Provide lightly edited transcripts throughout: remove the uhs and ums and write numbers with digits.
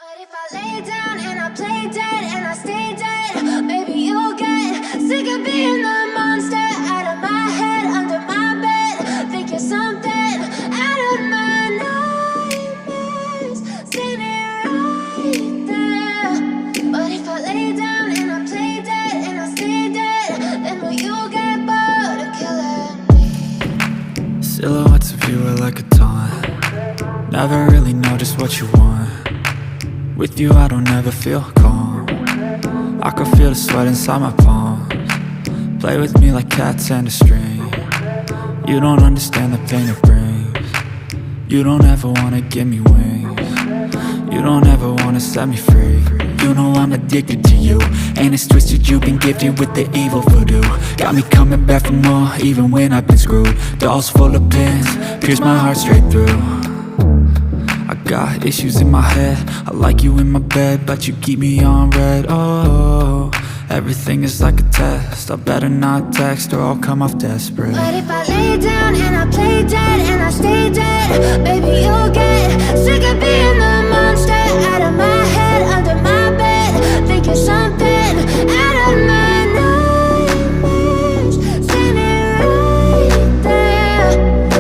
But if I lay down and I play dead and I stay dead, maybe you'll get sick of being the monster out of my head, under my bed. Think you're something out of my nightmares, standing right there. But if I lay down and I play dead and I stay dead, then will you get bored of killing me? Silhouettes of you are like a taunt. Never really know just what you want. With you I don't ever feel calm. I can feel the sweat inside my palms. Play with me like cats and a string. You don't understand the pain it brings. You don't ever wanna give me wings. You don't ever wanna set me free. You know I'm addicted to you, and it's twisted, you've been gifted with the evil voodoo. Got me coming back for more, even when I've been screwed. Dolls full of pins, pierce my heart straight through. I got issues in my head, I like you in my bed, but you keep me on red. Oh, everything is like a test, I better not text or I'll come off desperate. But if I lay down and I play dead and I stay dead, maybe you'll get sick of being the monster out of my head, under my bed. Think you're something out of my nightmares, standing right there.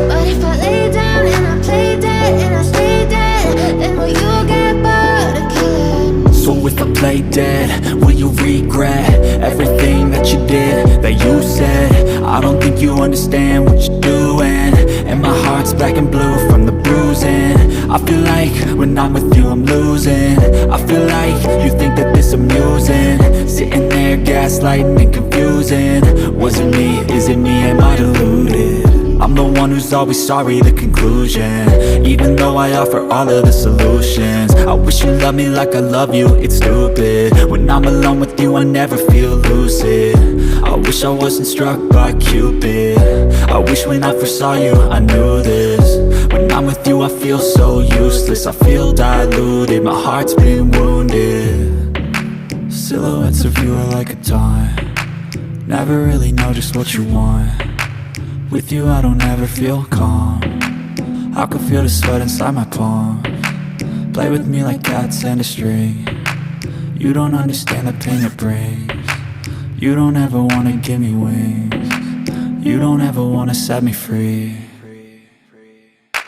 But if I lay down and I play dead and I stay dead, then will you get bored of killing me? So if I play dead, will you regret everything that you did, that you said? I don't think you understand what you're doing, and my heart's black and blue from the bruising. I feel like when I'm with you I'm losing. I feel like you think that this amusing, sitting there gaslighting and confusing. Was it me? Is it me? Am I deluded? I'm the one who's always sorry, the conclusion, even though I offer all of the solutions. I wish you loved me like I love you, it's stupid. When I'm alone with you I never feel lucid. I wish I wasn't struck by Cupid. I wish when I first saw you I knew this. When I'm with you I feel so useless, I feel diluted, my heart's been wounded. Silhouettes of you are like a taunt. Never really know just what you want. With you I don't ever feel calm. I can feel the sweat inside my palms. Play with me like cats and a string. You don't understand the pain it brings. You don't ever wanna give me wings. You don't ever wanna set me free.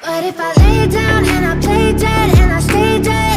But if I lay down and I play dead and I stay dead,